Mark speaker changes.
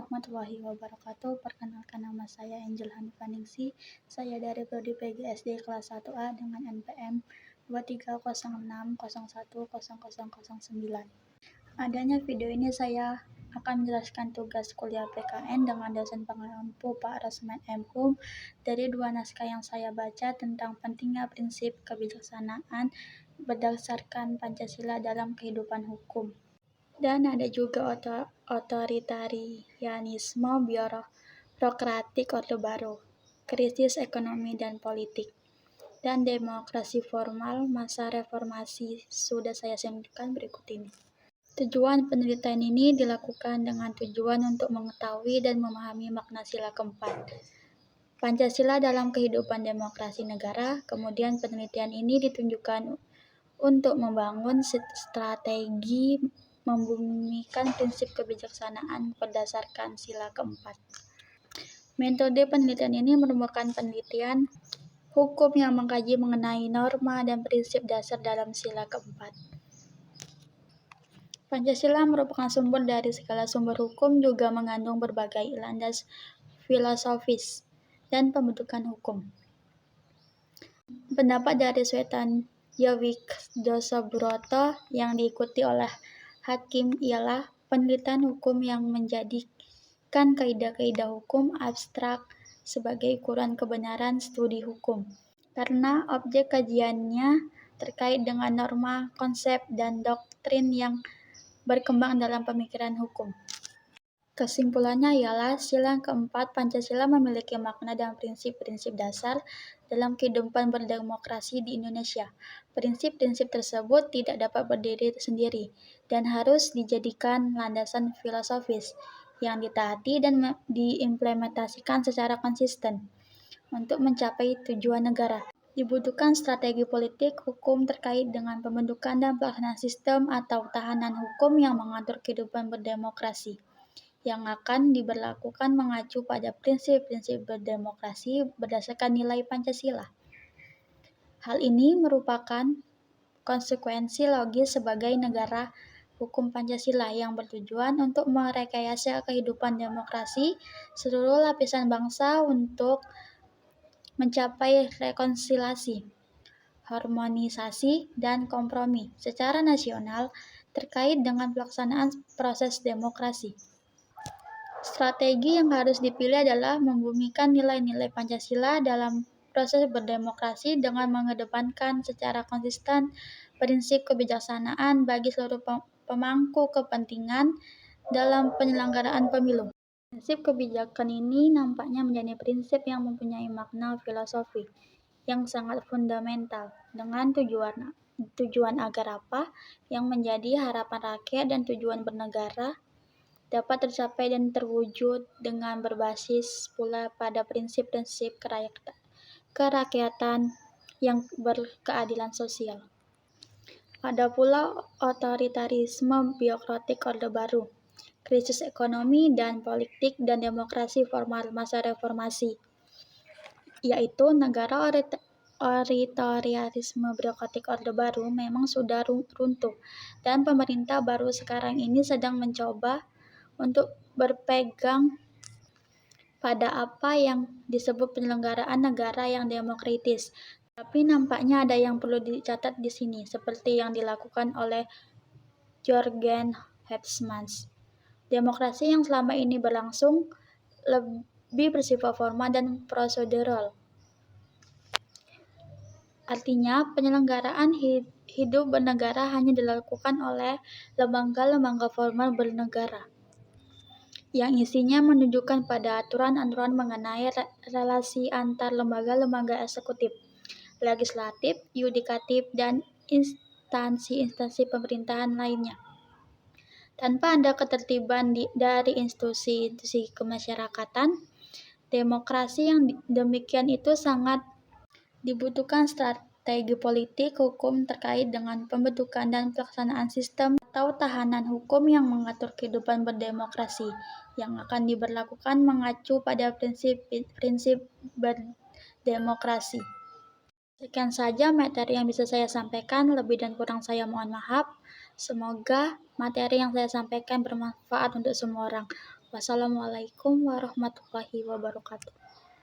Speaker 1: warahmatullahi wabarakatuh. Perkenalkan, nama saya Angel Hanifaningsi. Saya dari Prodi PGSD kelas 1A dengan NPM 2306010009. Adanya video ini saya akan menjelaskan tugas kuliah PKN dengan dosen pengampu Pak Rosman M. Hum dari dua naskah yang saya baca tentang pentingnya prinsip kebijaksanaan berdasarkan Pancasila dalam kehidupan hukum. Dan ada juga otoritarianisme birokratik Orde Baru, krisis ekonomi dan politik, dan demokrasi formal masa reformasi. Sudah saya sebutkan berikut ini. Tujuan penelitian ini dilakukan dengan tujuan untuk mengetahui dan memahami makna sila keempat Pancasila dalam kehidupan demokrasi negara. Kemudian penelitian ini ditunjukkan untuk membangun strategi membumikan prinsip kebijaksanaan berdasarkan sila keempat. Metode penelitian ini merupakan penelitian hukum yang mengkaji mengenai norma dan prinsip dasar dalam sila keempat. Pancasila merupakan sumber dari segala sumber hukum, juga mengandung berbagai landas filosofis dan pembentukan hukum. Pendapat dari Swetan Yowik-Dosabroto yang diikuti oleh hakim ialah penelitian hukum yang menjadikan kaidah-kaidah hukum abstrak sebagai ukuran kebenaran studi hukum, karena objek kajiannya terkait dengan norma, konsep, dan doktrin yang berkembang dalam pemikiran hukum. Kesimpulannya ialah sila keempat Pancasila memiliki makna dan prinsip-prinsip dasar dalam kehidupan berdemokrasi di Indonesia. Prinsip-prinsip tersebut tidak dapat berdiri sendiri dan harus dijadikan landasan filosofis yang ditaati dan diimplementasikan secara konsisten untuk mencapai tujuan negara. Dibutuhkan strategi politik hukum terkait dengan pembentukan dan pelaksanaan sistem atau tahanan hukum yang mengatur kehidupan berdemokrasi, yang akan diberlakukan mengacu pada prinsip-prinsip berdemokrasi berdasarkan nilai Pancasila. Hal ini merupakan konsekuensi logis sebagai negara hukum Pancasila yang bertujuan untuk merekayasa kehidupan demokrasi seluruh lapisan bangsa untuk mencapai rekonsiliasi, harmonisasi, dan kompromi secara nasional terkait dengan pelaksanaan proses demokrasi. Strategi yang harus dipilih adalah membumikan nilai-nilai Pancasila dalam proses berdemokrasi dengan mengedepankan secara konsisten prinsip kebijaksanaan bagi seluruh pemangku kepentingan dalam penyelenggaraan pemilu. Prinsip kebijakan ini nampaknya menjadi prinsip yang mempunyai makna filosofi yang sangat fundamental, dengan tujuan agar apa yang menjadi harapan rakyat dan tujuan bernegara dapat tercapai dan terwujud dengan berbasis pula pada prinsip-prinsip kerakyatan yang berkeadilan sosial. Ada pula otoritarisme birokratik Orde Baru, krisis ekonomi dan politik, dan demokrasi formal masa reformasi, yaitu negara otoritarisme birokratik Orde Baru memang sudah runtuh, dan pemerintah baru sekarang ini sedang mencoba untuk berpegang pada apa yang disebut penyelenggaraan negara yang demokratis. Tapi nampaknya ada yang perlu dicatat di sini, seperti yang dilakukan oleh Jürgen Habermas. Demokrasi yang selama ini berlangsung lebih bersifat formal dan prosedural. Artinya, penyelenggaraan hidup bernegara hanya dilakukan oleh lembaga-lembaga formal bernegara, yang isinya menunjukkan pada aturan-aturan mengenai relasi antar lembaga-lembaga eksekutif, legislatif, yudikatif, dan instansi-instansi pemerintahan lainnya. Tanpa ada ketertiban dari institusi-institusi kemasyarakatan, demokrasi yang demikian itu sangat dibutuhkan strategi politik hukum terkait dengan pembentukan dan pelaksanaan sistem atau tahanan hukum yang mengatur kehidupan berdemokrasi, yang akan diberlakukan mengacu pada prinsip-prinsip berdemokrasi. Sekian saja materi yang bisa saya sampaikan, lebih dan kurang saya mohon maaf. Semoga materi yang saya sampaikan bermanfaat untuk semua orang. Wassalamualaikum warahmatullahi wabarakatuh.